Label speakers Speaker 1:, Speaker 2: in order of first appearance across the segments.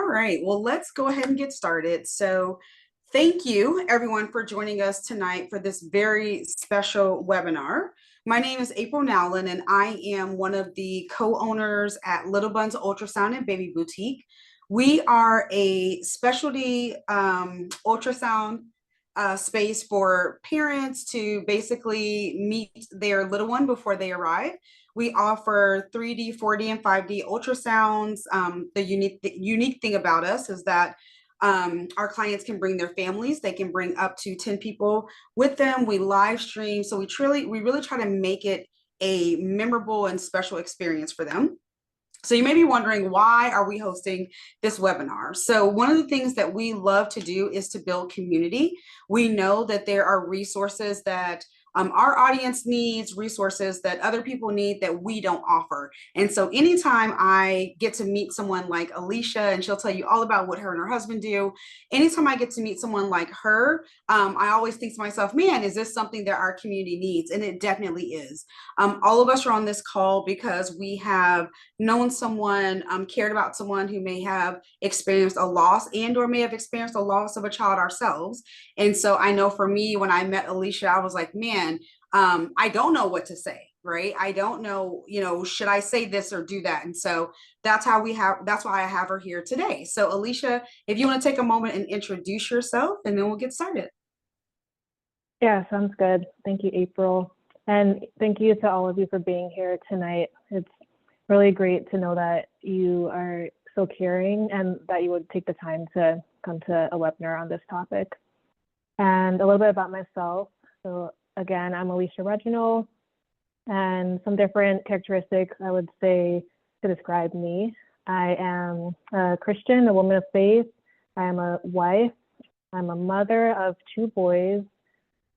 Speaker 1: right, well, let's go ahead and get started. So, thank you everyone for joining us tonight for this very special webinar. My name is April Nowlin, and I am one of the co-owners at Little Buns Ultrasound and Baby Boutique. We are a specialty ultrasound space for parents to basically meet their little one before they arrive. We offer 3D, 4D, and 5D ultrasounds. The unique thing about us is that our clients can bring their families. They can bring up to 10 people with them. We live stream. So we really try to make it a memorable and special experience for them. So you may be wondering, why are we hosting this webinar? So one of the things that we love to do is to build community. We know that there are resources that our audience needs, resources that other people need that we don't offer. And so anytime I get to meet someone like Alicia, and she'll tell you all about what her and her husband do, anytime I get to meet someone like her, I always think to myself, man, is this something that our community needs? And it definitely is. All of us are on this call because we have known someone, cared about someone who may have experienced a loss and or may have experienced a loss of a child ourselves. And so I know for me, when I met Alicia, I was like, man, I don't know what to say, right? I don't know, should I say this or do that? And so that's why I have her here today. So Alicia, if you want to take a moment and introduce yourself, and then we'll get started.
Speaker 2: Yeah, sounds good. Thank you, April. And thank you to all of you for being here tonight. It's really great to know that you are so caring and that you would take the time to come to a webinar on this topic. And a little bit about myself. So again, I'm Alicia Reginald, and some different characteristics I would say to describe me. I am a Christian, a woman of faith. I am a wife. I'm a mother of 2 boys.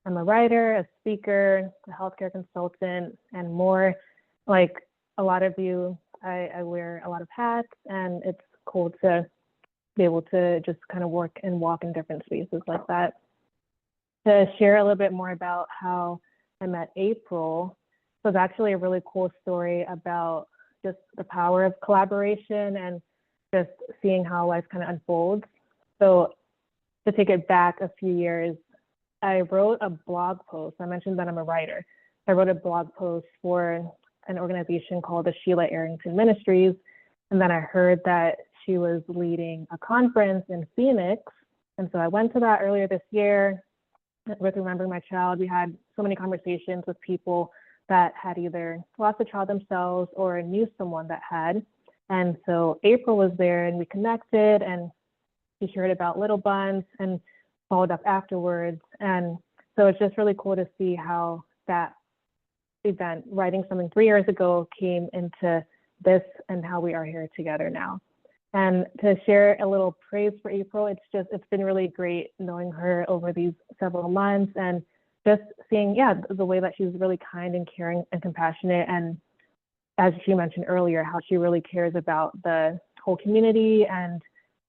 Speaker 2: I'm a writer, a speaker, a healthcare consultant, and more. Like a lot of you, I wear a lot of hats, and it's cool to be able to just kind of work and walk in different spaces like that. To share a little bit more about how I met April, so it's actually a really cool story about just the power of collaboration and just seeing how life kind of unfolds. So to take it back a few years, I wrote a blog post. I mentioned that I'm a writer. I wrote a blog post for an organization called the Sheila Arrington Ministries. And then I heard that she was leading a conference in Phoenix. And so I went to that earlier this year with Remembering My Child. We had so many conversations with people that had either lost a child themselves or knew someone that had. And so April was there and we connected, and she shared about Little Buns and followed up afterwards. And so it's just really cool to see how that event, writing something 3 years ago, came into this and how we are here together now. And to share a little praise for April, it's been really great knowing her over these several months and just seeing, the way that she's really kind and caring and compassionate. And as she mentioned earlier, how she really cares about the whole community and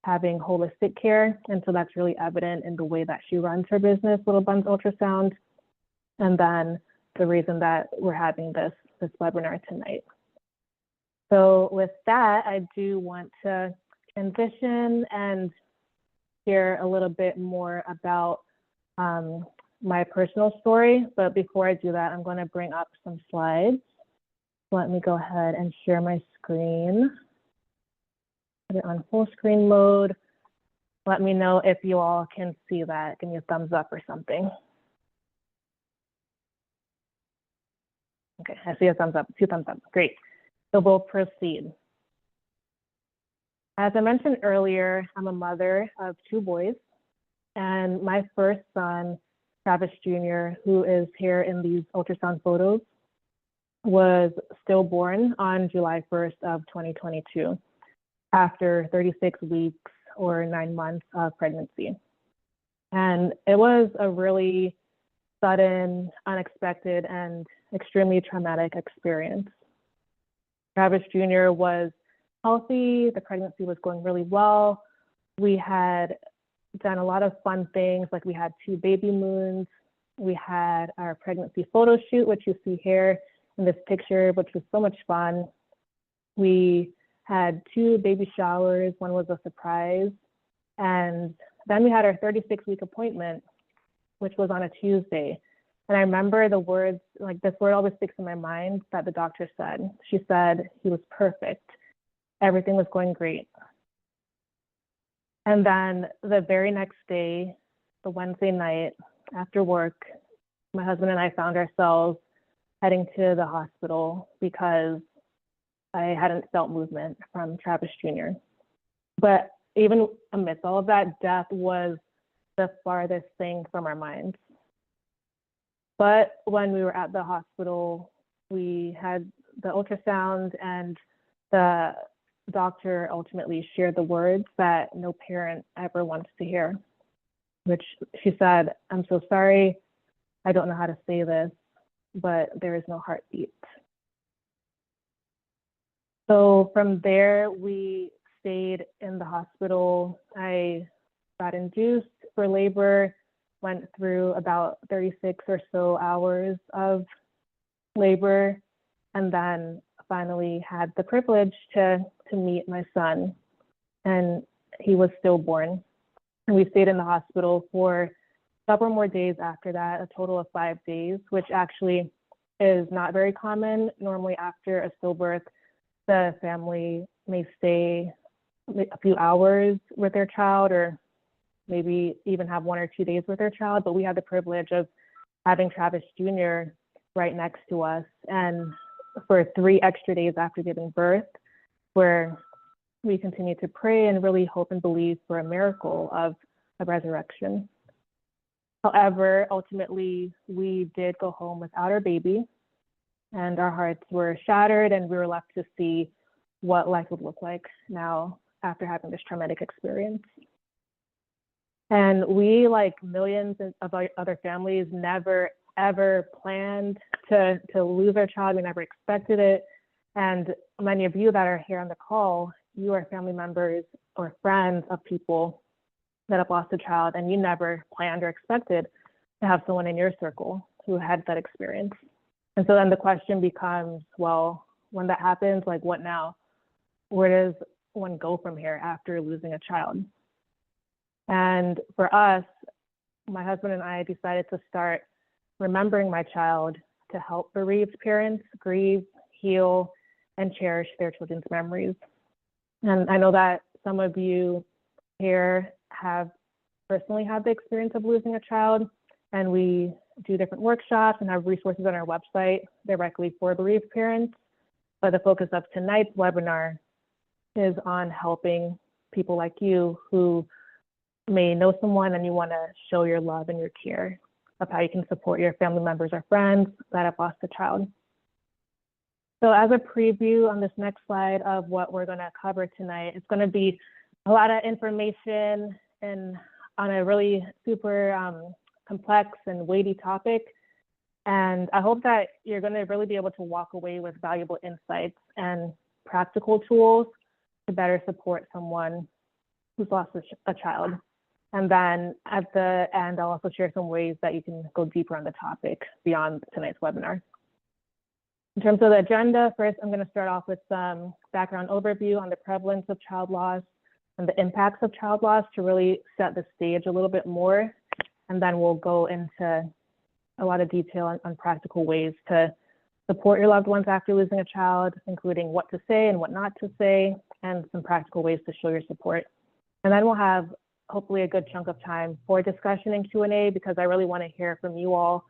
Speaker 2: having holistic care. And so that's really evident in the way that she runs her business, Little Buns Ultrasound. And then the reason that we're having this webinar tonight. So with that, I do want to transition and share a little bit more about my personal story. But before I do that, I'm going to bring up some slides. Let me go ahead and share my screen. Put it on full screen mode. Let me know if you all can see that. Give me a thumbs up or something. Okay, I see a thumbs up, 2 thumbs up. Great. So we'll proceed. As I mentioned earlier, I'm a mother of 2 boys, and my first son, Travis Jr., who is here in these ultrasound photos, was stillborn on July 1st of 2022 after 36 weeks or 9 months of pregnancy. And it was a really sudden, unexpected, and extremely traumatic experience. Travis Jr. was healthy. The pregnancy was going really well. We had done a lot of fun things, like we had 2 baby moons. We had our pregnancy photo shoot, which you see here in this picture, which was so much fun. We had 2 baby showers. One was a surprise. And then we had our 36-week appointment, which was on a Tuesday. And I remember the words, like this word always sticks in my mind that the doctor said. She said he was perfect. Everything was going great. And then the very next day, the Wednesday night after work, my husband and I found ourselves heading to the hospital because I hadn't felt movement from Travis Jr. But even amidst all of that, death was the farthest thing from our minds. But when we were at the hospital, we had the ultrasound, and the doctor ultimately shared the words that no parent ever wants to hear, which she said, "I'm so sorry. I don't know how to say this, but there is no heartbeat." So from there, we stayed in the hospital. I got induced for labor, went through about 36 or so hours of labor, and then finally had the privilege to meet my son, and he was stillborn. And we stayed in the hospital for several more days after that, a total of 5 days, which actually is not very common. Normally after a stillbirth, the family may stay a few hours with their child, or maybe even have 1 or 2 days with their child, but we had the privilege of having Travis Jr. right next to us, and for 3 extra days after giving birth, where we continued to pray and really hope and believe for a miracle of a resurrection. However, ultimately, we did go home without our baby, and our hearts were shattered, and we were left to see what life would look like now after having this traumatic experience. And we, like millions of other families, never ever planned to lose our child. We never expected it. And many of you that are here on the call, you are family members or friends of people that have lost a child, and you never planned or expected to have someone in your circle who had that experience. And so then the question becomes, well, when that happens, like what now? Where does one go from here after losing a child? And for us, my husband and I decided to start remembering my child to help bereaved parents grieve, heal, and cherish their children's memories. And I know that some of you here have personally had the experience of losing a child, and we do different workshops and have resources on our website directly for bereaved parents. But the focus of tonight's webinar is on helping people like you who may know someone and you want to show your love and your care of how you can support your family members or friends that have lost a child. So as a preview on this next slide of what we're going to cover tonight, it's going to be a lot of information and on a really super complex and weighty topic. And I hope that you're going to really be able to walk away with valuable insights and practical tools to better support someone who's lost a child. And then at the end, I'll also share some ways that you can go deeper on the topic beyond tonight's webinar. In terms of the agenda, first, I'm going to start off with some background overview on the prevalence of child loss and the impacts of child loss to really set the stage a little bit more. And then we'll go into a lot of detail on practical ways to support your loved ones after losing a child, including what to say and what not to say, and some practical ways to show your support. And then we'll have hopefully a good chunk of time for discussion and Q&A, because I really want to hear from you all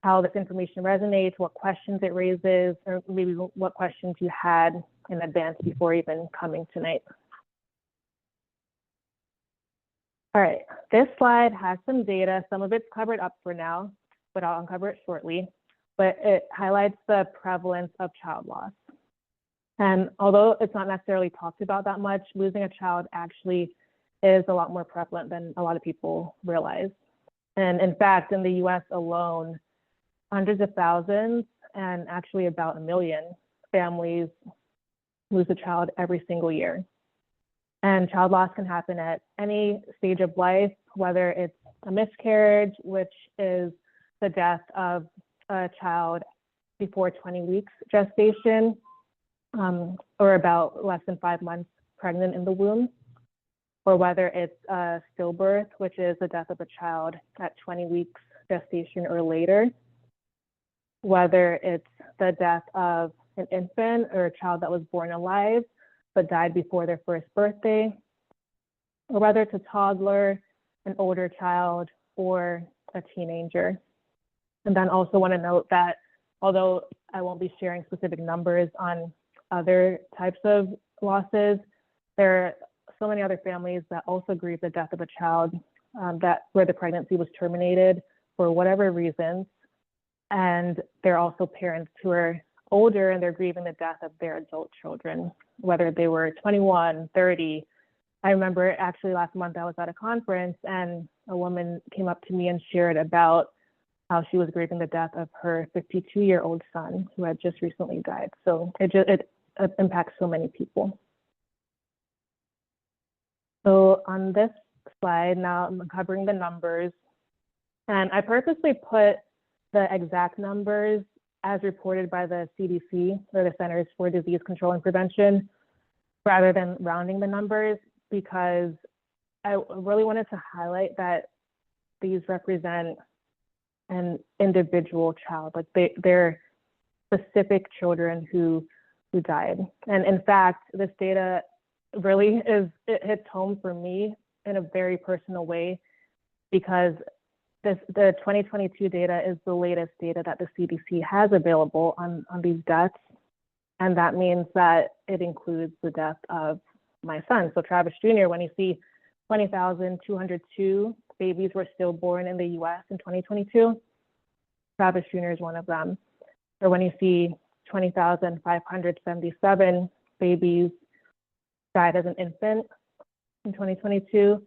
Speaker 2: how this information resonates, what questions it raises, or maybe what questions you had in advance before even coming tonight. All right, this slide has some data. Some of it's covered up for now, but I'll uncover it shortly. But it highlights the prevalence of child loss. And although it's not necessarily talked about that much, losing a child actually is a lot more prevalent than a lot of people realize. And in fact, in the US alone, hundreds of thousands and actually about 1 million families lose a child every single year. And child loss can happen at any stage of life, whether it's a miscarriage, which is the death of a child before 20 weeks gestation, or about less than 5 months pregnant in the womb, or whether it's a stillbirth, which is the death of a child at 20 weeks gestation or later, whether it's the death of an infant or a child that was born alive but died before their first birthday, or whether it's a toddler, an older child, or a teenager. And then also want to note that although I won't be sharing specific numbers on other types of losses, there are so many other families that also grieve the death of a child where the pregnancy was terminated for whatever reasons. And there are also parents who are older and they're grieving the death of their adult children, whether they were 21, 30. I remember actually last month I was at a conference and a woman came up to me and shared about how she was grieving the death of her 52-year-old son who had just recently died. So it impacts so many people. So on this slide, now I'm covering the numbers. And I purposely put the exact numbers as reported by the CDC, or the Centers for Disease Control and Prevention, rather than rounding the numbers, because I really wanted to highlight that these represent an individual child, like they're specific children who died. And in fact, this data really it hits home for me in a very personal way, because the 2022 data is the latest data that the CDC has available on these deaths. And that means that it includes the death of my son. So Travis Jr., when you see 20,202 babies were stillborn in the US in 2022, Travis Jr. is one of them. Or when you see 20,577 babies died as an infant in 2022,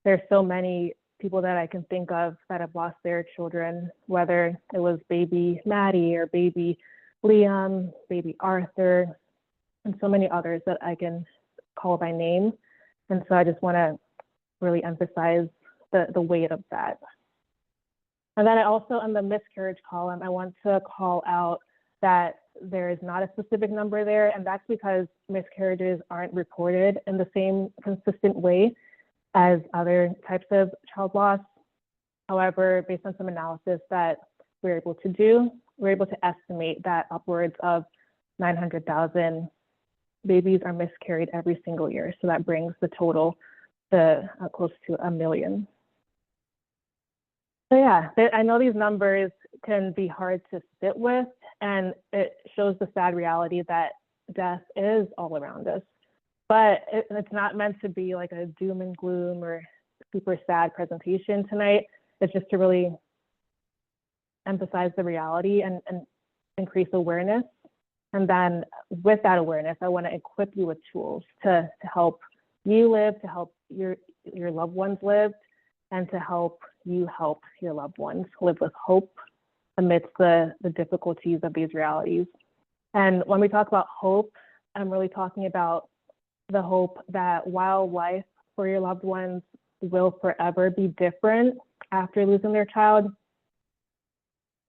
Speaker 2: there's so many people that I can think of that have lost their children, whether it was baby Maddie or baby Liam, baby Arthur, and so many others that I can call by name. And so I just want to really emphasize the weight of that. And then I also, in the miscarriage column, I want to call out that there is not a specific number there, and that's because miscarriages aren't reported in the same consistent way as other types of child loss. However, based on some analysis that we're able to do, we're able to estimate that upwards of 900,000 babies are miscarried every single year. So that brings the total to close to 1 million. So yeah, I know these numbers can be hard to sit with, and it shows the sad reality that death is all around us. But it's not meant to be like a doom and gloom or super sad presentation tonight. It's just to really emphasize the reality and increase awareness. And then with that awareness, I want to equip you with tools to help you live, to help your loved ones live, and to help you help your loved ones live with hope amidst the difficulties of these realities. And when we talk about hope, I'm really talking about the hope that while life for your loved ones will forever be different after losing their child,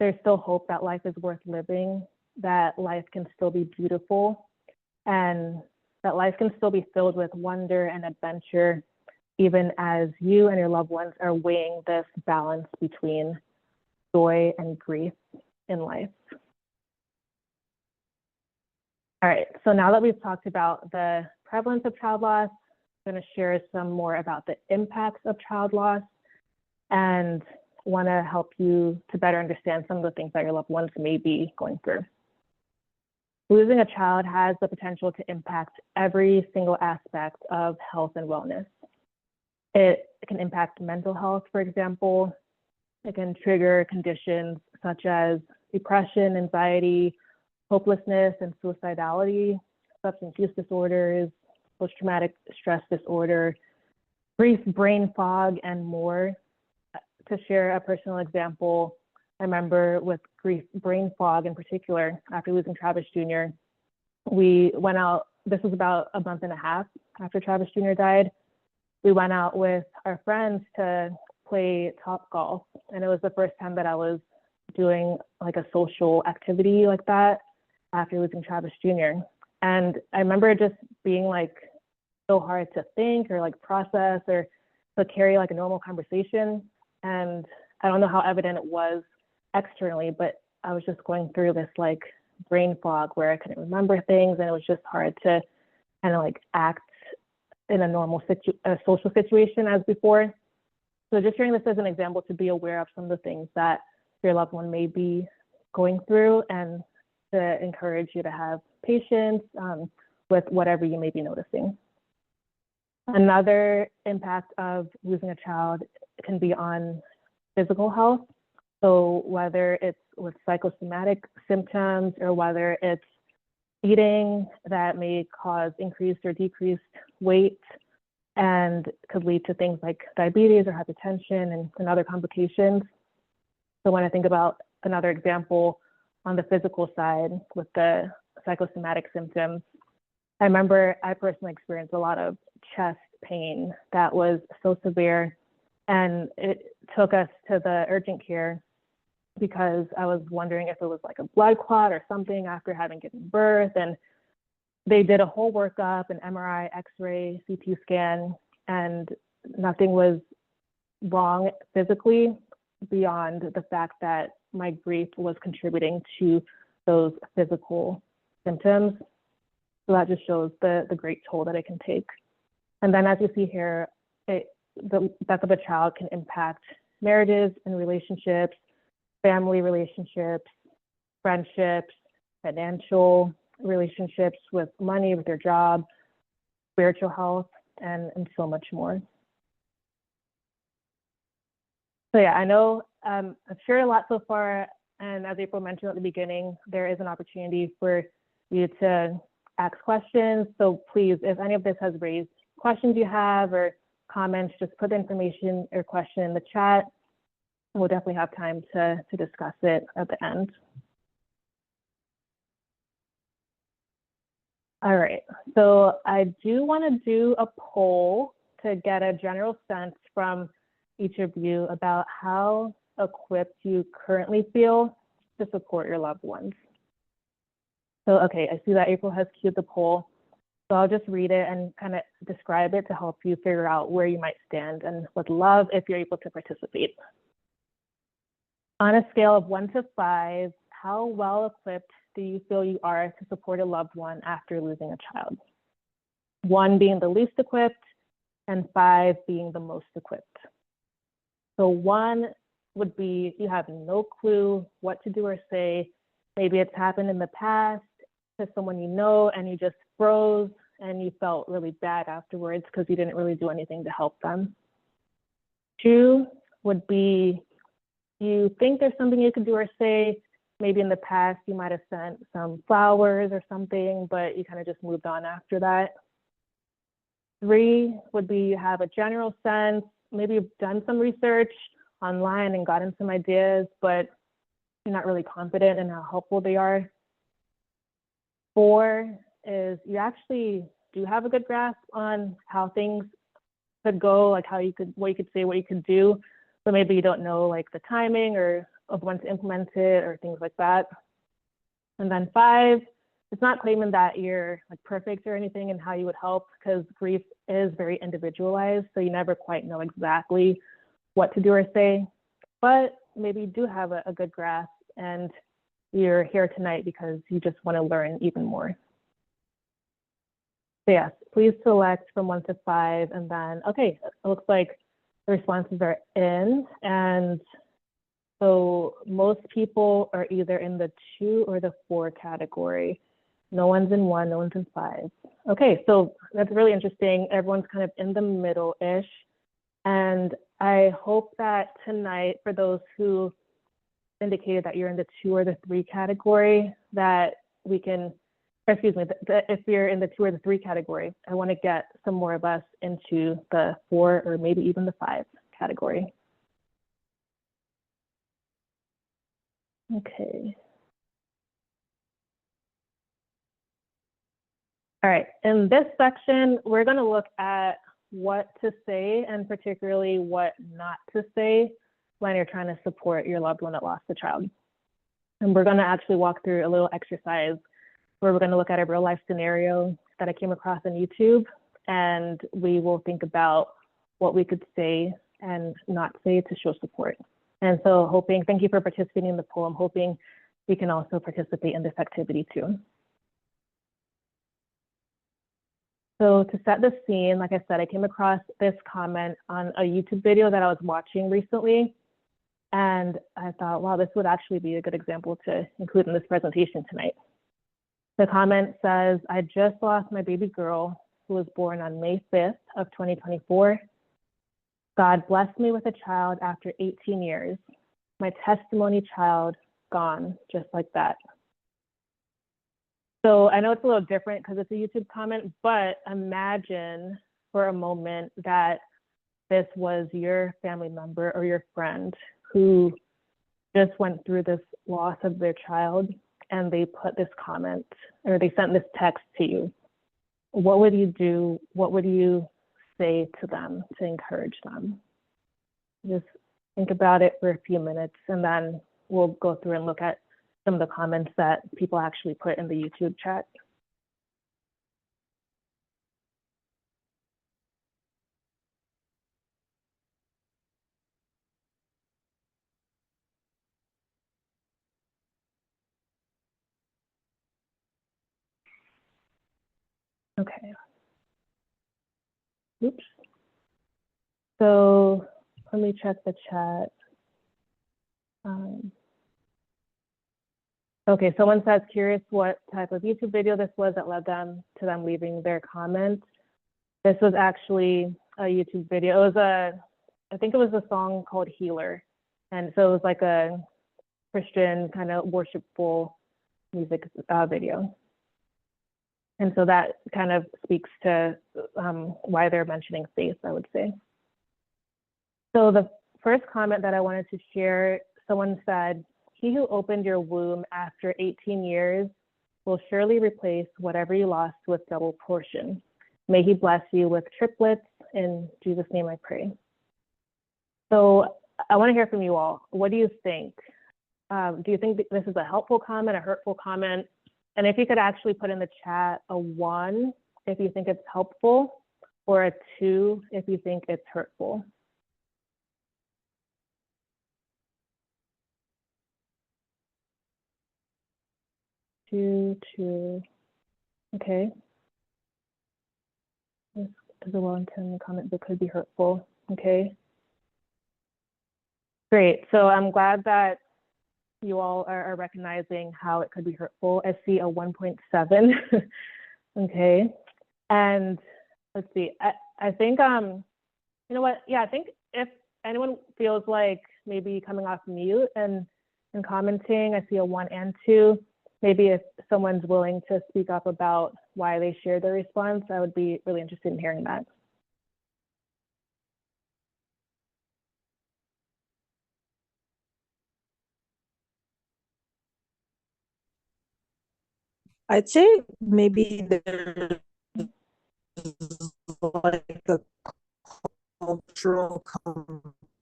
Speaker 2: there's still hope that life is worth living, that life can still be beautiful, and that life can still be filled with wonder and adventure, even as you and your loved ones are weighing this balance between joy and grief in life. All right, so now that we've talked about the prevalence of child loss, I'm going to share some more about the impacts of child loss and want to help you to better understand some of the things that your loved ones may be going through. Losing a child has the potential to impact every single aspect of health and wellness. It can impact mental health, for example. It can trigger conditions such as depression, anxiety, hopelessness, and suicidality, substance use disorders, post-traumatic stress disorder, grief, brain fog, and more. To share a personal example, I remember with grief, brain fog in particular, after losing Travis Jr., we went out, this was about a month and a half after Travis Jr. died. We went out with our friends to play Top Golf, and it was the first time that I was doing like a social activity like that after losing Travis Jr. And I remember it just being like so hard to think or like process or to carry like a normal conversation. And I don't know how evident it was externally, but I was just going through this like brain fog where I couldn't remember things, and it was just hard to kind of like act in a normal social situation as before. So just sharing this as an example to be aware of some of the things that your loved one may be going through, and to encourage you to have patience with whatever you may be noticing. Another impact of losing a child can be on physical health. So whether it's with psychosomatic symptoms or whether it's eating that may cause increased or decreased weight and could lead to things like diabetes or hypertension and other complications. So when I think about another example on the physical side with the psychosomatic symptoms, I remember I personally experienced a lot of chest pain that was so severe, and it took us to the urgent care because I was wondering if it was like a blood clot or something after having given birth. And they did a whole workup, an MRI, X-ray, CT scan, and nothing was wrong physically beyond the fact that my grief was contributing to those physical symptoms. So that just shows the great toll that it can take. And then as you see here, the death of a child can impact marriages and relationships, family relationships, friendships, financial relationships with money, with your job, spiritual health, and so much more. So yeah, I know I've shared a lot so far, and as April mentioned at the beginning, there is an opportunity for you to ask questions. So please, if any of this has raised questions you have or comments, just put the information or question in the chat. We'll definitely have time to discuss it at the end. All right, so I do want to do a poll to get a general sense from each of you about how equipped you currently feel to support your loved ones. So, okay, I see that April has queued the poll. So I'll just read it and kind of describe it to help you figure out where you might stand, and would love if you're able to participate. On a scale of 1 to 5, how well equipped do you feel you are to support a loved one after losing a child? 1 being the least equipped and 5 being the most equipped. So 1 would be you have no clue what to do or say. Maybe it's happened in the past to someone you know and you just froze and you felt really bad afterwards because you didn't really do anything to help them. 2 would be you think there's something you could do or say. Maybe in the past you might have sent some flowers or something, but you kind of just moved on after that. 3 would be you have a general sense. Maybe you've done some research online and gotten some ideas, but you're not really confident in how helpful they are. 4 is you actually do have a good grasp on how things could go, like how you could, what you could say, what you could do, but maybe you don't know like the timing or of when to implement it or things like that. And then 5, it's not claiming that you're like perfect or anything in how you would help, because grief is very individualized, so you never quite know exactly what to do or say, but maybe you do have a good grasp and you're here tonight because you just want to learn even more. So yes, please select from 1 to 5, and then, okay, it looks like the responses are in, and so most people are either in the 2 or the 4 category. No one's in 1, no one's in 5. Okay, so that's really interesting. Everyone's kind of in the middle-ish. And I hope that tonight, for those who indicated that you're in the 2 or the 3 category, that we can, or excuse me, if you're in the 2 or the 3 category, I want to get some more of us into the 4 or maybe even the 5 category. Okay. All right, in this section, we're going to look at what to say and particularly what not to say when you're trying to support your loved one that lost a child. And we're going to actually walk through a little exercise where we're going to look at a real life scenario that I came across on YouTube, and we will think about what we could say and not say to show support. And so thank you for participating in the poll. I'm hoping we can also participate in this activity too. So to set the scene, like I said, I came across this comment on a YouTube video that I was watching recently. And I thought, wow, this would actually be a good example to include in this presentation tonight. The comment says, I just lost my baby girl who was born on May 5th of 2024. God blessed me with a child after 18 years. My testimony child gone just like that. So I know it's a little different because it's a YouTube comment, but imagine for a moment that this was your family member or your friend who just went through this loss of their child, and they put this comment or they sent this text to you. What would you do? What would you say to them to encourage them? Just think about it for a few minutes, and then we'll go through and look at some of the comments that people actually put in the YouTube chat. Okay. Oops. So let me check the chat. Okay, someone says, curious what type of YouTube video this was that led them to them leaving their comments. This was actually a YouTube video. It was I think it was a song called Healer. And so it was like a Christian kind of worshipful music video. And so that kind of speaks to why they're mentioning faith, I would say. So the first comment that I wanted to share, someone said, he who opened your womb after 18 years will surely replace whatever you lost with double portion. May he bless you with triplets. In Jesus' name I pray. So I want to hear from you all. What do you think? Do you think this is a helpful comment, a hurtful comment? And if you could actually put in the chat a 1 if you think it's helpful, or a 2 if you think it's hurtful. Two. Okay. This is a well-intended comment that could be hurtful. Okay. Great. So I'm glad that you all are recognizing how it could be hurtful. I see a 1.7. Okay. And let's see. I think you know what? Yeah, I think if anyone feels like maybe coming off mute and commenting, I see a 1 and 2. Maybe if someone's willing to speak up about why they shared their response, I would be really interested in hearing that.
Speaker 3: I'd say maybe there's like a cultural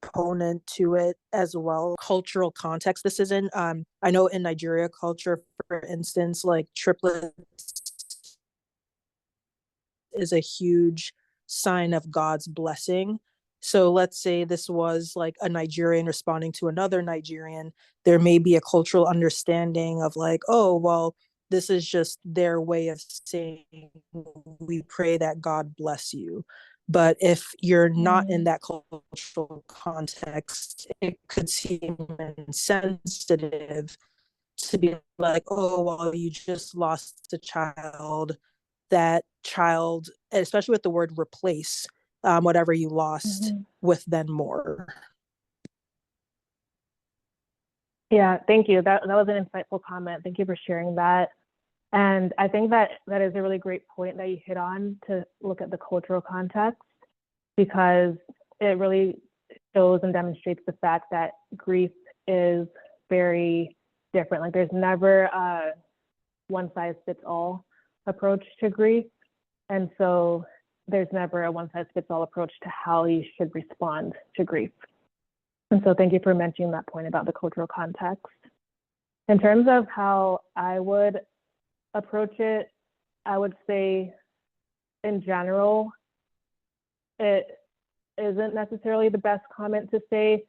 Speaker 3: component to it as well. Cultural context this is in. I know in Nigeria culture, for instance, like triplets is a huge sign of God's blessing. So let's say this was like a Nigerian responding to another Nigerian. There may be a cultural understanding of like, oh, well, this is just their way of saying we pray that God bless you. But if you're not in that cultural context, it could seem insensitive to be like, oh, well, you just lost a child. That child, especially with the word replace, whatever you lost with then more.
Speaker 2: Yeah, thank you. That was an insightful comment. Thank you for sharing that. And I think that is a really great point that you hit on, to look at the cultural context, because it really shows and demonstrates the fact that grief is very different. Like there's never a one size fits all approach to grief. And so there's never a one size fits all approach to how you should respond to grief. And so thank you for mentioning that point about the cultural context. In terms of how I would approach it, I would say in general, it isn't necessarily the best comment to say,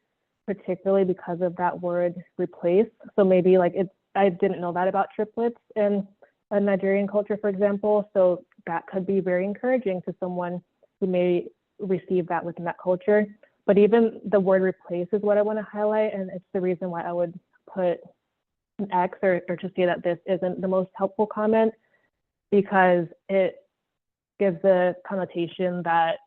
Speaker 2: particularly because of that word replace. So maybe like I didn't know that about triplets in a Nigerian culture, for example. So that could be very encouraging to someone who may receive that within that culture. But even the word replace is what I want to highlight. And it's the reason why I would put an X or to say that this isn't the most helpful comment, because it gives the connotation that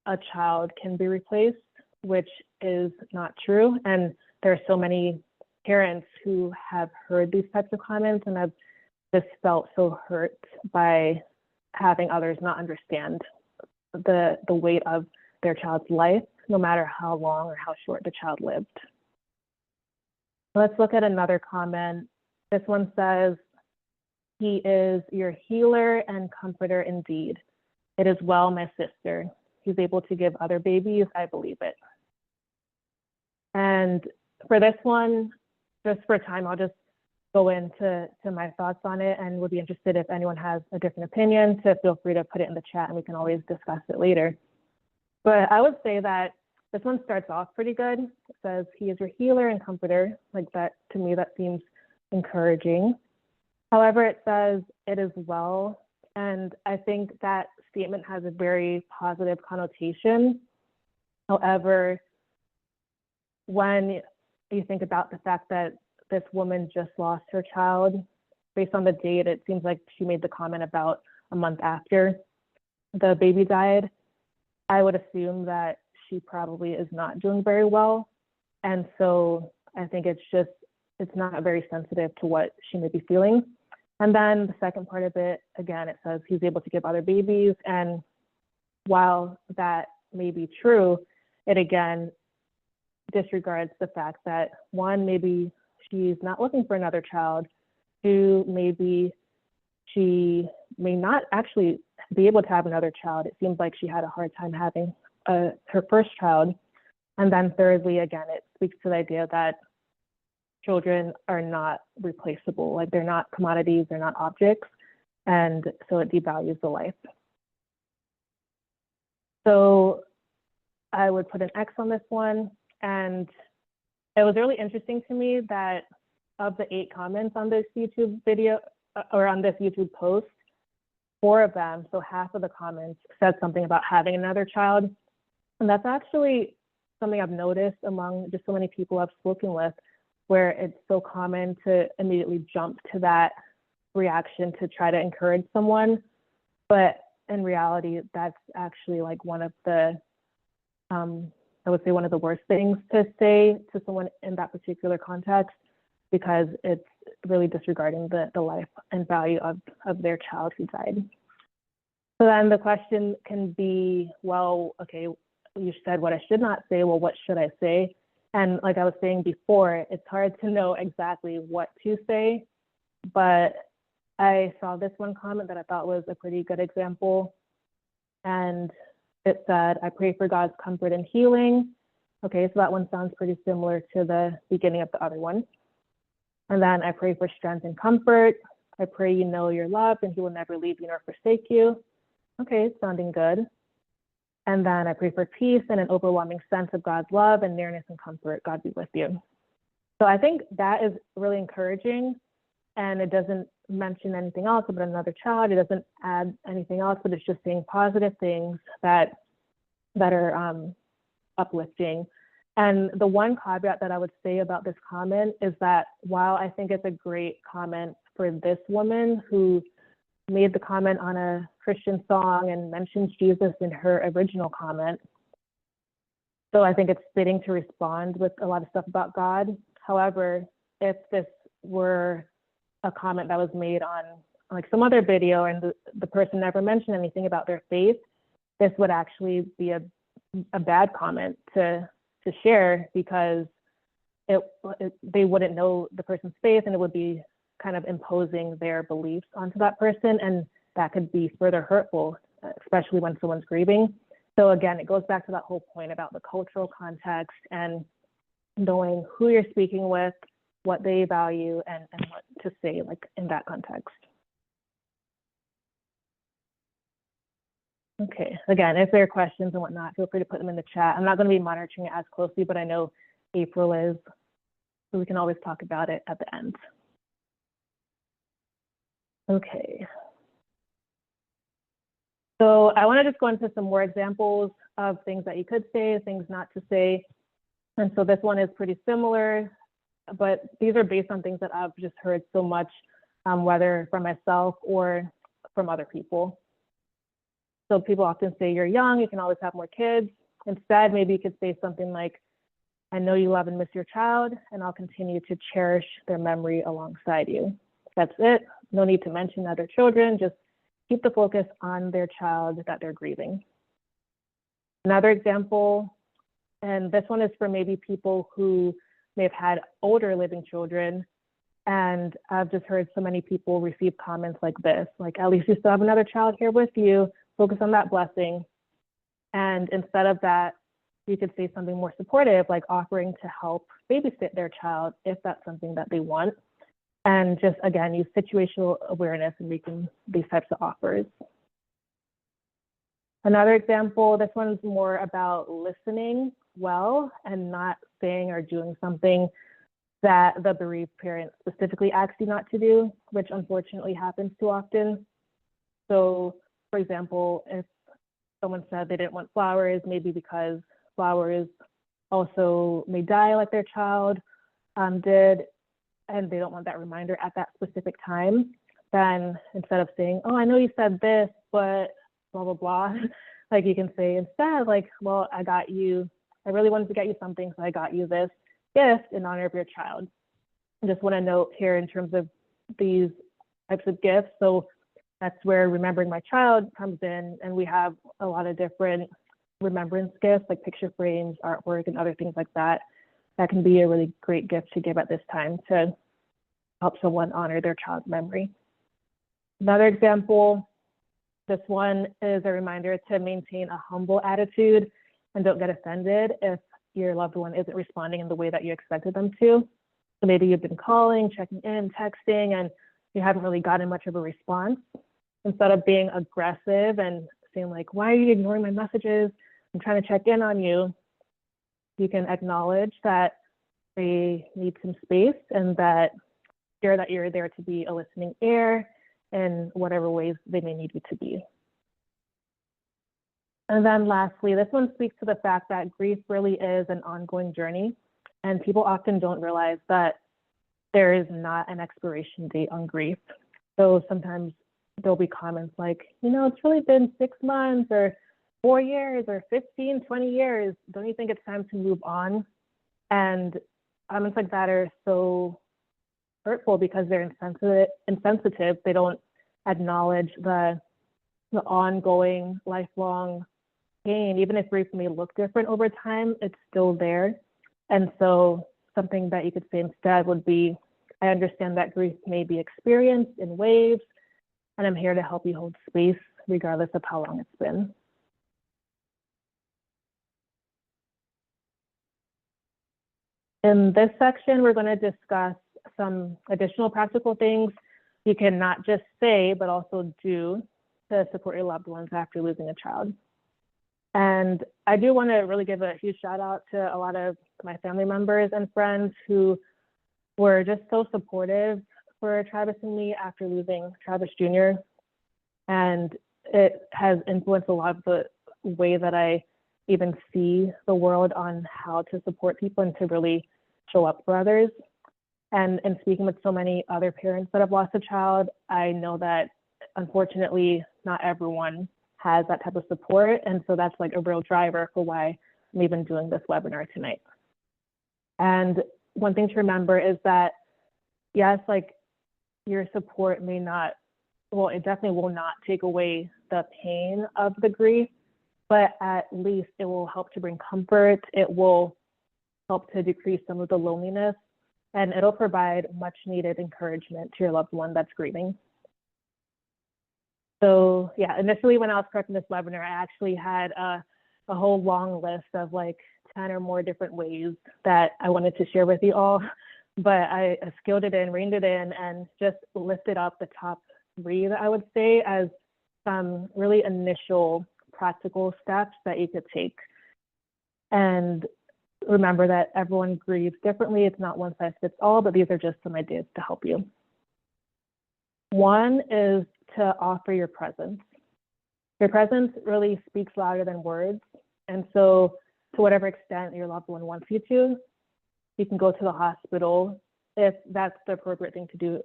Speaker 2: a child can be replaced, which is not true. And there are so many parents who have heard these types of comments and have just felt so hurt by having others not understand the weight of their child's life, no matter how long or how short the child lived. Let's look at another comment. This one says, "He is your healer and comforter indeed. It is well, my sister. He's able to give other babies. I believe it." And for this one, just for time, I'll just go into my thoughts on it, and would be interested if anyone has a different opinion to feel free to put it in the chat and we can always discuss it later. But I would say that this one starts off pretty good. It says, "He is your healer and comforter." Like that, to me, that seems encouraging. However, it says, "It is well." And I think that statement has a very positive connotation. However, when you think about the fact that this woman just lost her child, based on the date, it seems like she made the comment about a month after the baby died. I would assume that she probably is not doing very well. And so I think it's not very sensitive to what she may be feeling. And then the second part of it, again, it says he's able to give other babies. And while that may be true, it again disregards the fact that one, maybe she's not looking for another child. Two, maybe she may not actually be able to have another child. It seems like she had a hard time having her first child. And then thirdly, again, it speaks to the idea that children are not replaceable. Like they're not commodities, they're not objects. And so it devalues the life. So I would put an X on this one. And it was really interesting to me that of the 8 comments on this YouTube video or on this YouTube post, 4 of them, so half of the comments, said something about having another child. And that's actually something I've noticed among just so many people I've spoken with, where it's so common to immediately jump to that reaction to try to encourage someone. But in reality, that's actually like one of the, I would say one of the worst things to say to someone in that particular context, because it's really disregarding the life and value of their child who died. So then the question can be, well, okay, you said what I should not say. Well, what should I say? And like I was saying before, it's hard to know exactly what to say, but I saw this one comment that I thought was a pretty good example. And it said, "I pray for God's comfort and healing." Okay, so that one sounds pretty similar to the beginning of the other one. And then, "I pray for strength and comfort. I pray you know you're loved and he will never leave you nor forsake you." Okay, sounding good. And then, "I pray for peace and an overwhelming sense of God's love and nearness and comfort. God be with you." So I think that is really encouraging, and it doesn't mention anything else about another child. It doesn't add anything else, but it's just saying positive things that are uplifting. And the one caveat that I would say about this comment is that while I think it's a great comment for this woman who made the comment on a Christian song and mentions Jesus in her original comment, so I think it's fitting to respond with a lot of stuff about God. However, if this were a comment that was made on like some other video and the person never mentioned anything about their faith, this would actually be a bad comment to share, because they wouldn't know the person's faith, and it would be kind of imposing their beliefs onto that person, and that could be further hurtful, especially when someone's grieving. So again, it goes back to that whole point about the cultural context and knowing who you're speaking with, what they value, and what to say like in that context. Okay, again, if there are questions and whatnot, feel free to put them in the chat. I'm not going to be monitoring it as closely, but I know April is, so we can always talk about it at the end. Okay. So I want to just go into some more examples of things that you could say, things not to say. And so this one is pretty similar, but these are based on things that I've just heard so much, whether from myself or from other people. So people often say, you're young, you can always have more kids. Instead, maybe you could say something like, I know you love and miss your child, and I'll continue to cherish their memory alongside you. That's it. No need to mention other children. Just keep the focus on their child that they're grieving. Another example, and this one is for maybe people who may have had older living children, and I've just heard so many people receive comments like this, like, at least you still have another child here with you, focus on that blessing. And instead of that, you could say something more supportive, like offering to help babysit their child if that's something that they want. And just, again, use situational awareness in making these types of offers. Another example, this one's more about listening well and not saying or doing something that the bereaved parent specifically asks you not to do, which unfortunately happens too often. So, for example, if someone said they didn't want flowers, maybe because flowers also may die like their child did, and they don't want that reminder at that specific time, then instead of saying, oh, I know you said this, but blah, blah, blah, like you can say instead, like, well, I really wanted to get you something, so I got you this gift in honor of your child. I just want to note here in terms of these types of gifts, so that's where remembering my child comes in, and we have a lot of different remembrance gifts like picture frames, artwork, and other things like that. That can be a really great gift to give at this time to help someone honor their child's memory. Another example, this one is a reminder to maintain a humble attitude and don't get offended if your loved one isn't responding in the way that you expected them to. So maybe you've been calling, checking in, texting, and you haven't really gotten much of a response. Instead of being aggressive and saying like, why are you ignoring my messages? I'm trying to check in on you. You can acknowledge that they need some space and that you're there to be a listening ear in whatever ways they may need you to be. And then lastly, this one speaks to the fact that grief really is an ongoing journey, and people often don't realize that there is not an expiration date on grief. So sometimes there'll be comments like, it's really been 6 months or 4 years or 15, 20 years. Don't you think it's time to move on? And comments like that are so hurtful because they're insensitive. They don't acknowledge the ongoing, lifelong pain. Even if grief may look different over time, it's still there. And so something that you could say instead would be, I understand that grief may be experienced in waves, and I'm here to help you hold space regardless of how long it's been. In this section, we're going to discuss some additional practical things you can not just say, but also do to support your loved ones after losing a child. And I do want to really give a huge shout out to a lot of my family members and friends who were just so supportive for Travis and me after losing Travis Jr. And it has influenced a lot of the way that I even see the world on how to support people and to really show up for others. And speaking with so many other parents that have lost a child, I know that unfortunately not everyone has that type of support. And so that's like a real driver for why I'm even doing this webinar tonight. And one thing to remember is that, yes, like your support may not, well, it definitely will not take away the pain of the grief, but at least it will help to bring comfort. It will help to decrease some of the loneliness, and it'll provide much needed encouragement to your loved one that's grieving. So yeah, initially when I was prepping this webinar, I actually had a whole long list of like 10 or more different ways that I wanted to share with you all, but I scaled it in, reined it in, and just lifted up the top 3 that I would say as some really initial practical steps that you could take. And remember that everyone grieves differently. It's not one size fits all, but these are just some ideas to help you. One is to offer your presence. Your presence really speaks louder than words. And so to whatever extent your loved one wants you to, you can go to the hospital if that's the appropriate thing to do,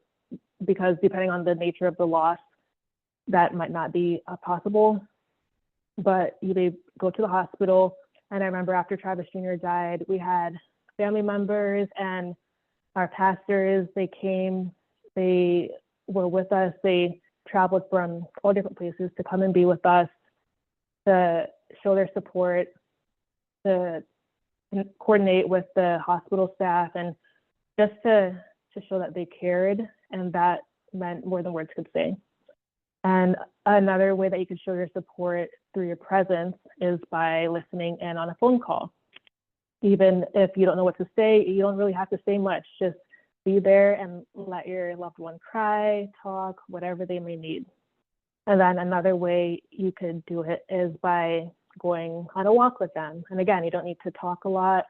Speaker 2: because depending on the nature of the loss, that might not be possible. But you may go to the hospital. And I remember after Travis Jr. died, we had family members and our pastors, they came, they were with us, they traveled from all different places to come and be with us, to show their support, to coordinate with the hospital staff, and just to show that they cared, and that meant more than words could say. And another way that you can show your support through your presence is by listening in on a phone call. Even if you don't know what to say, you don't really have to say much. Just be there and let your loved one cry, talk, whatever they may need. And then another way you could do it is by going on a walk with them. And again, you don't need to talk a lot.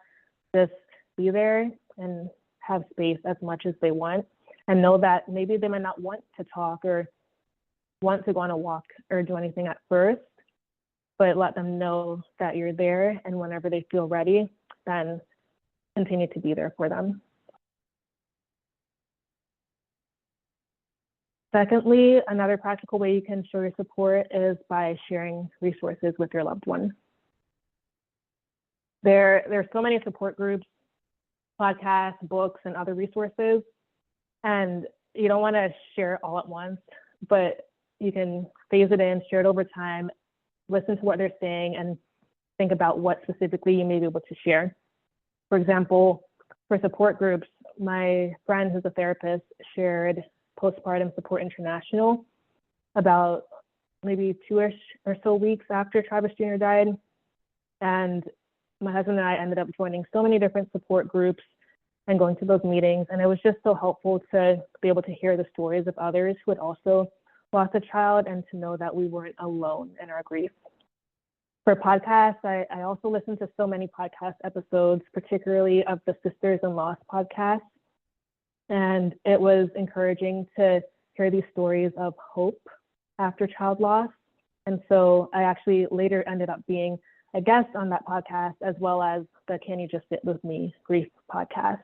Speaker 2: Just be there and have space as much as they want. And know that maybe they might not want to talk or want to go on a walk or do anything at first, but let them know that you're there, and whenever they feel ready, then continue to be there for them. Secondly, another practical way you can show your support is by sharing resources with your loved one. There's so many support groups, podcasts, books, and other resources, and you don't want to share all at once, but you can phase it in, share it over time, listen to what they're saying, and think about what specifically you may be able to share. For example, for support groups, my friend who's a therapist shared Postpartum Support International about maybe 2-ish or so weeks after Travis Jr. died. And my husband and I ended up joining so many different support groups and going to those meetings. And it was just so helpful to be able to hear the stories of others who had also lost a child, and to know that we weren't alone in our grief. For podcasts, I also listened to so many podcast episodes, particularly of the Sisters in Loss podcast. And it was encouraging to hear these stories of hope after child loss. And so I actually later ended up being a guest on that podcast, as well as the Can You Just Sit With Me grief podcast.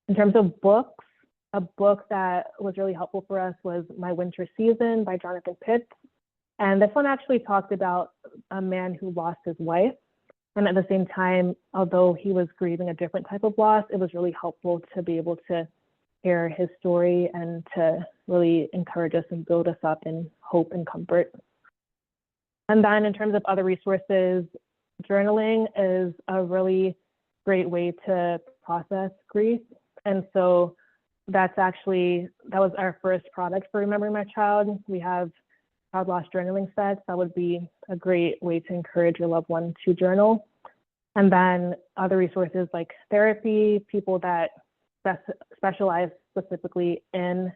Speaker 2: In terms of books, a book that was really helpful for us was My Winter Season by Jonathan Pitts. And this one actually talked about a man who lost his wife. And at the same time, although he was grieving a different type of loss, it was really helpful to be able to hear his story and to really encourage us and build us up in hope and comfort. And then in terms of other resources, journaling is a really great way to process grief. And so that was our first product for Remembering My Child. We have child loss journaling sets. That would be a great way to encourage your loved one to journal. And then other resources like therapy, people that specialize specifically in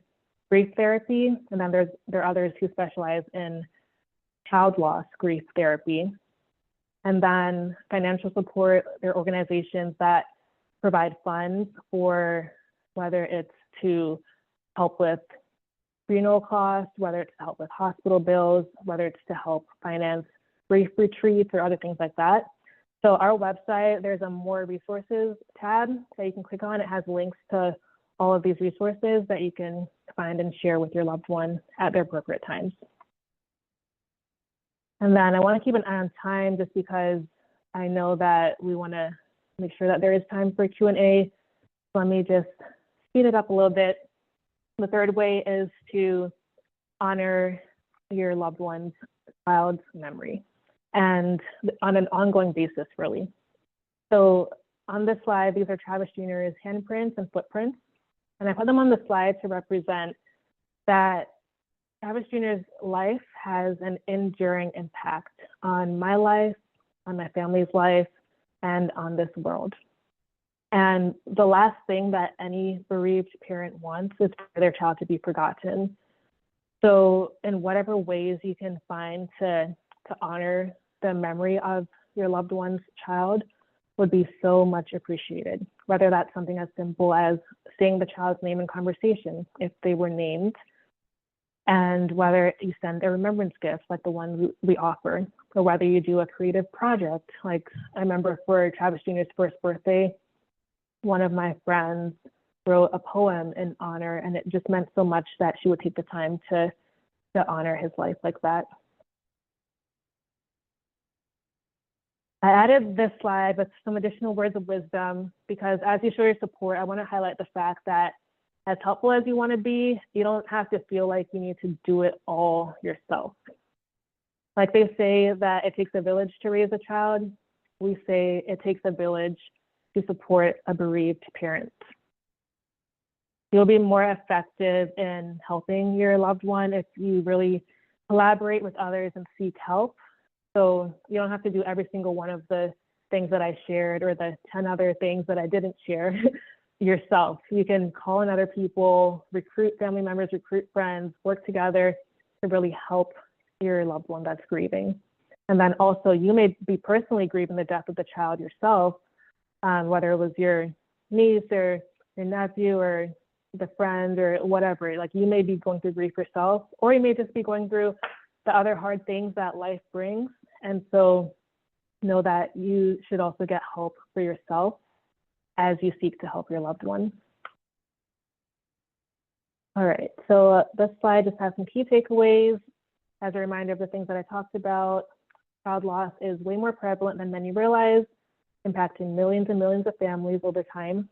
Speaker 2: grief therapy. And then there are others who specialize in child loss grief therapy. And then financial support, there are organizations that provide funds for whether it's to help with funeral costs, whether it's to help with hospital bills, whether it's to help finance grief retreats or other things like that. So our website, there's a More Resources tab that you can click on. It has links to all of these resources that you can find and share with your loved one at their appropriate times. And then I want to keep an eye on time, just because I know that we want to make sure that there is time for Q&A. So let me just speed it up a little bit. The third way is to honor your loved one's child's memory, and on an ongoing basis, really. So on this slide, these are Travis Jr.'s handprints and footprints. And I put them on the slide to represent that Travis Jr.'s life has an enduring impact on my life, on my family's life, and on this world. And the last thing that any bereaved parent wants is for their child to be forgotten. So in whatever ways you can find to to honor the memory of your loved one's child would be so much appreciated. Whether that's something as simple as saying the child's name in conversation if they were named, and whether you send a remembrance gift like the one we offer, or whether you do a creative project. Like I remember for Travis Jr.'s first birthday, one of my friends wrote a poem in honor, and it just meant so much that she would take the time to honor his life like that. I added this slide with some additional words of wisdom because as you show your support, I want to highlight the fact that as helpful as you want to be, you don't have to feel like you need to do it all yourself. Like they say that it takes a village to raise a child, we say it takes a village to support a bereaved parent. You'll be more effective in helping your loved one if you really collaborate with others and seek help. So you don't have to do every single one of the things that I shared or the 10 other things that I didn't share yourself. You can call in other people, recruit family members, recruit friends, work together to really help your loved one that's grieving. And then also you may be personally grieving the death of the child yourself, whether it was your niece or your nephew or the friend or whatever. Like you may be going through grief yourself, or you may just be going through the other hard things that life brings. And so know that you should also get help for yourself as you seek to help your loved one. All right, so this slide just has some key takeaways. As a reminder of the things that I talked about, child loss is way more prevalent than many realize, impacting millions and millions of families over time.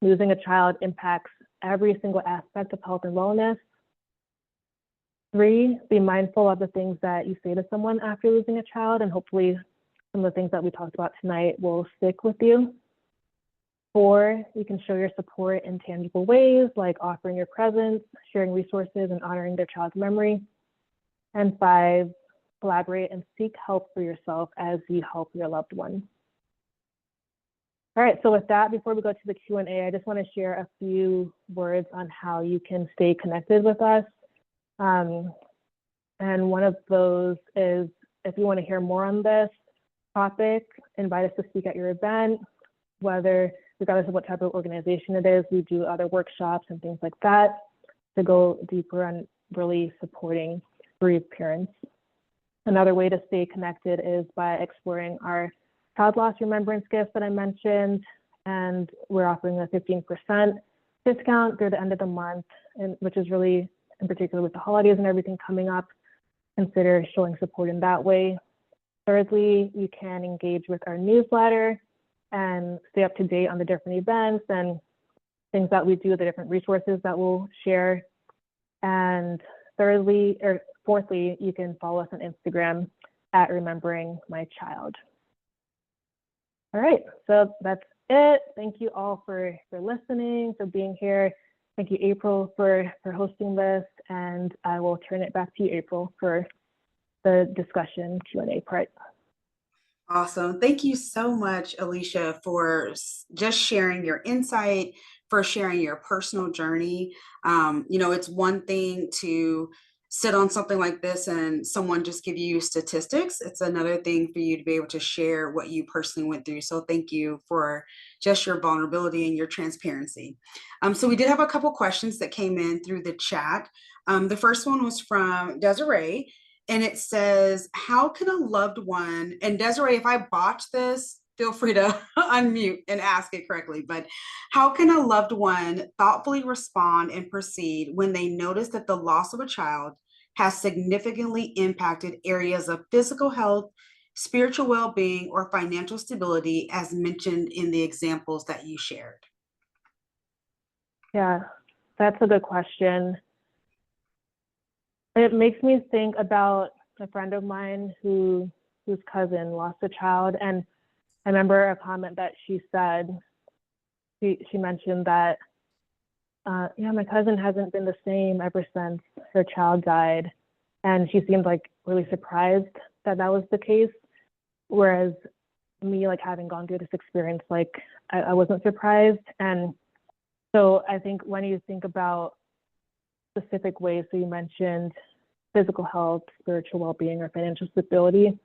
Speaker 2: Losing a child impacts every single aspect of health and wellness. 3, be mindful of the things that you say to someone after losing a child, and hopefully some of the things that we talked about tonight will stick with you. 4, you can show your support in tangible ways, like offering your presence, sharing resources, and honoring their child's memory. And 5, collaborate and seek help for yourself as you help your loved one. All right, so with that, before we go to the Q&A, I just want to share a few words on how you can stay connected with us. And one of those is, if you want to hear more on this topic, invite us to speak at your event, regardless of what type of organization it is. We do other workshops and things like that to go deeper on really supporting bereaved parents. Another way to stay connected is by exploring our child loss remembrance gift that I mentioned, and we're offering a 15% discount through the end of the month, which is really, in particular with the holidays and everything coming up, consider showing support in that way. Thirdly, you can engage with our newsletter and stay up to date on the different events and things that we do, the different resources that we'll share. And fourthly, you can follow us on Instagram at Remembering My Child. All right, so that's it. Thank you all for listening, for being here. Thank you, April, for hosting this, and I will turn it back to you, April, for the discussion Q&A part.
Speaker 1: Awesome. Thank you so much, Alicia, for just sharing your insight, for sharing your personal journey. It's one thing to sit on something like this and someone just give you statistics. It's another thing for you to be able to share what you personally went through. So thank you for just your vulnerability and your transparency. So we did have a couple questions that came in through the chat. The first one was from Desiree, and it says, how can a loved one, and Desiree, if I botch this, feel free to unmute and ask it correctly, but how can a loved one thoughtfully respond and proceed when they notice that the loss of a child has significantly impacted areas of physical health, spiritual well-being, or financial stability, as mentioned in the examples that you shared?
Speaker 2: Yeah, that's a good question. It makes me think about a friend of mine whose cousin lost a child, and I remember a comment that she said. She mentioned that, my cousin hasn't been the same ever since her child died, and she seemed like really surprised that was the case. Whereas me, like having gone through this experience, like I wasn't surprised. And so I think when you think about specific ways, so you mentioned physical health, spiritual well-being, or financial stability,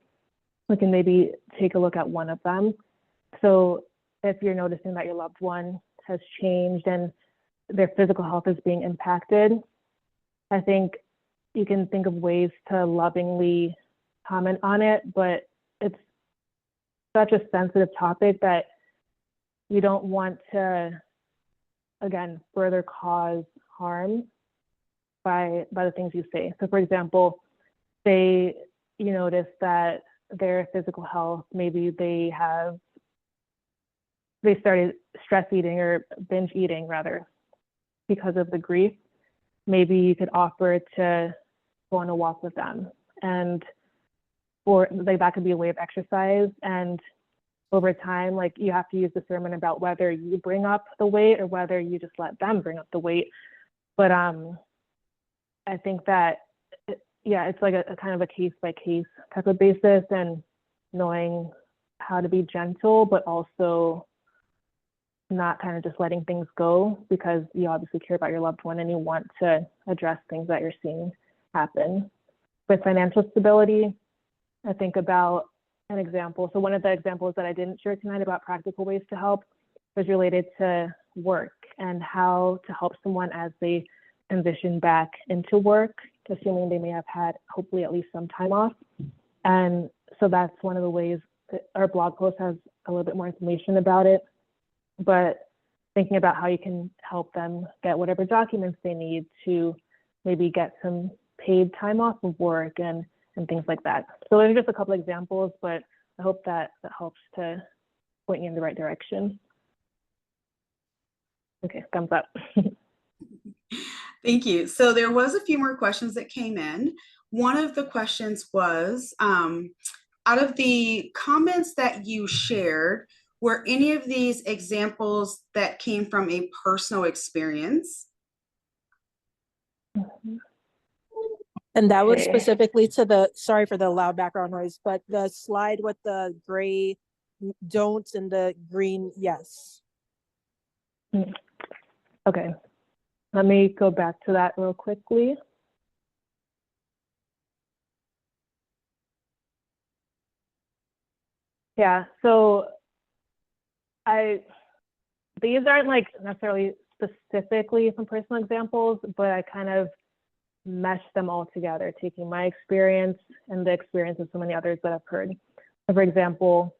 Speaker 2: we can maybe take a look at one of them. So if you're noticing that your loved one has changed and their physical health is being impacted, I think you can think of ways to lovingly comment on it, but it's such a sensitive topic that you don't want to, again, further cause harm by the things you say. So for example, say you notice that their physical health, maybe they started stress eating or binge eating rather because of the grief. Maybe you could offer to go on a walk with them, and or like that could be a way of exercise. And over time, like you have to use discernment about whether you bring up the weight or whether you just let them bring up the weight. But I think that it's like a kind of a case by case type of basis, and knowing how to be gentle, but also not kind of just letting things go, because you obviously care about your loved one and you want to address things that you're seeing happen. With financial stability, I think about an example. So one of the examples that I didn't share tonight about practical ways to help was related to work and how to help someone as they transition back into work, assuming they may have had hopefully at least some time off. And so that's one of the ways that our blog post has a little bit more information about it. But thinking about how you can help them get whatever documents they need to maybe get some paid time off of work and things like that. So those are just a couple examples, but I hope that helps to point you in the right direction. Okay, thumbs up.
Speaker 1: Thank you. So there was a few more questions that came in. One of the questions was, out of the comments that you shared, were any of these examples that came from a personal experience?
Speaker 3: And that was
Speaker 2: Okay.
Speaker 3: specifically to sorry for the loud background noise, but the slide with the gray don'ts and the green yes.
Speaker 2: Okay, let me go back to that real quickly. Yeah, so these aren't like necessarily specifically some personal examples, but I kind of meshed them all together, taking my experience and the experience of so many others that I've heard. So for example,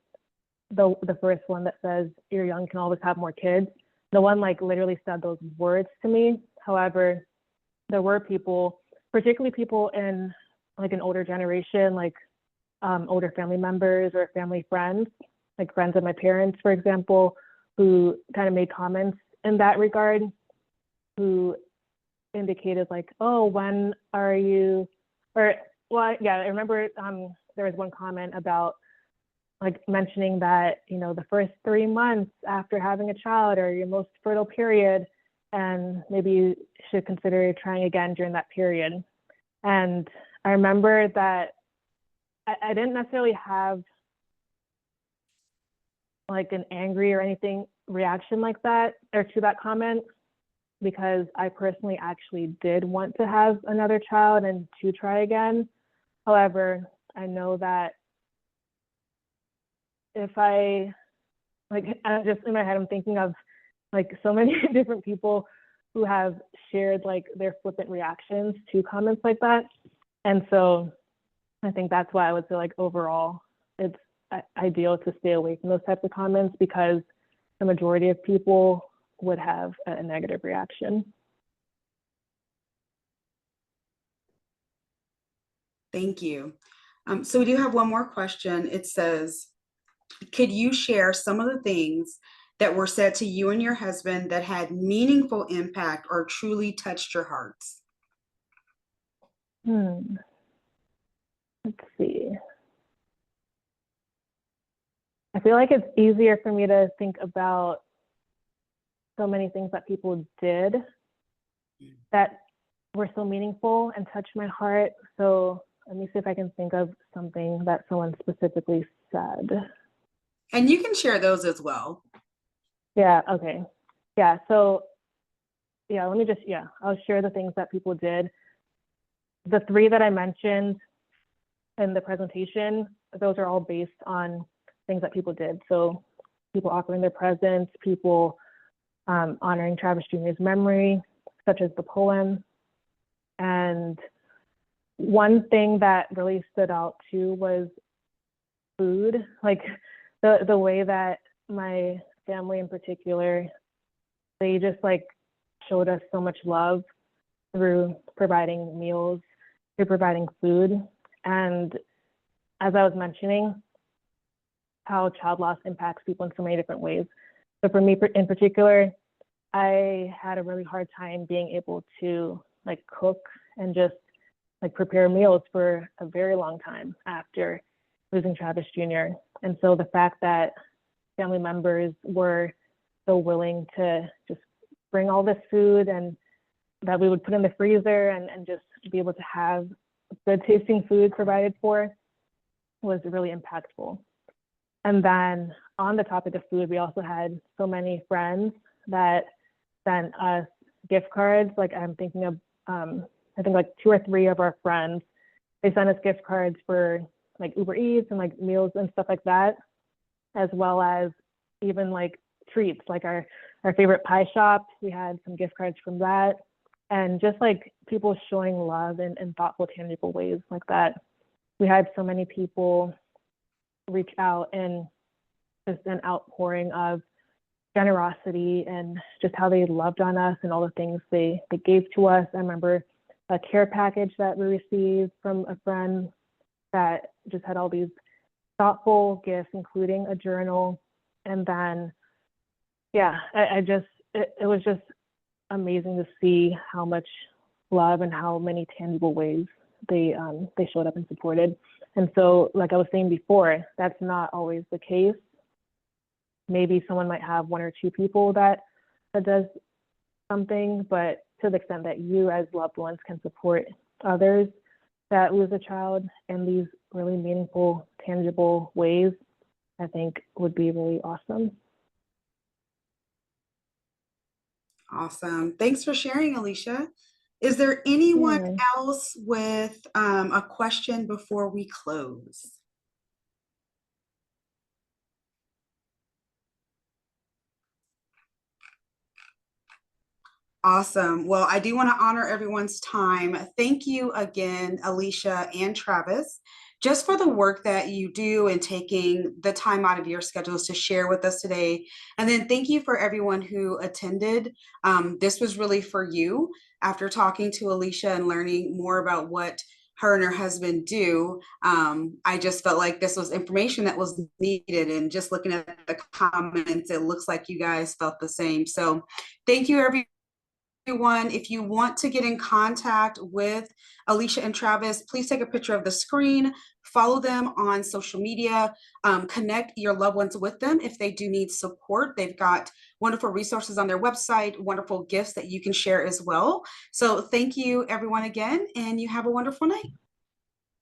Speaker 2: the first one that says you're young, can always have more kids. No one like literally said those words to me. However, there were people, particularly people in like an older generation, like older family members or family friends, like friends of my parents, for example, who kind of made comments in that regard, who indicated like, oh, when are you, or well, yeah, I remember there was one comment about like mentioning that, you know, the first 3 months after having a child are your most fertile period, and maybe you should consider trying again during that period. And I remember that I didn't necessarily have like an angry or anything reaction like that or to that comment, because I personally actually did want to have another child and to try again. However, I know that if I just in my head, I'm thinking of like so many different people who have shared like their flippant reactions to comments like that. And so I think that's why I would say like overall, it's ideal to stay away from those types of comments, because the majority of people would have a negative reaction.
Speaker 1: Thank you. So we do have one more question. It says, could you share some of the things that were said to you and your husband that had meaningful impact or truly touched your hearts?
Speaker 2: Let's see. I feel like it's easier for me to think about so many things that people did that were so meaningful and touched my heart. So let me see if I can think of something that someone specifically said.
Speaker 1: And you can share those as well.
Speaker 2: Yeah, okay. Yeah, so yeah, I'll share the things that people did. the three that I mentioned in the presentation, those are all based on things that people did. So people offering their presence, people honoring Travis Jr.'s memory, such as the poem. And one thing that really stood out too was food, like the way that my family in particular, they just like showed us so much love through providing meals, through providing food. And as I was mentioning, how child loss impacts people in so many different ways. So for me in particular, I had a really hard time being able to like cook and just like prepare meals for a very long time after losing Travis Jr. And so the fact that family members were so willing to just bring all this food and that we would put in the freezer and just be able to have good tasting food provided for was really impactful. And then on the topic of food, we also had so many friends that sent us gift cards. Like I'm thinking of, I think like 2 or 3 of our friends, they sent us gift cards for like Uber Eats and like meals and stuff like that, as well as even like treats, like our favorite pie shop. We had some gift cards from that. And just like people showing love in thoughtful, tangible ways like that. We had so many people reach out and just an outpouring of generosity and just how they loved on us and all the things they gave to us. I remember a care package that we received from a friend that just had all these thoughtful gifts, including a journal. And then, yeah, it was just amazing to see how much love and how many tangible ways they showed up and supported. And so, like I was saying before, that's not always the case. Maybe someone might have 1 or 2 people that does something, but to the extent that you as loved ones can support others that lose a child in these really meaningful, tangible ways, I think would be really awesome.
Speaker 1: Awesome. Thanks for sharing, Alicia. Is there anyone
Speaker 2: Yeah.
Speaker 1: else with a question before we close? Awesome. Well, I do want to honor everyone's time. Thank you again, Alicia and Travis, just for the work that you do and taking the time out of your schedules to share with us today. And then thank you for everyone who attended. This was really for you. After talking to Alicia and learning more about what her and her husband do, I just felt like this was information that was needed. And just looking at the comments, it looks like you guys felt the same. So thank you, everyone. If you want to get in contact with Alicia and Travis, please take a picture of the screen, follow them on social media, connect your loved ones with them if they do need support. They've got wonderful resources on their website, wonderful gifts that you can share as well. So thank you everyone again, and you have a wonderful night.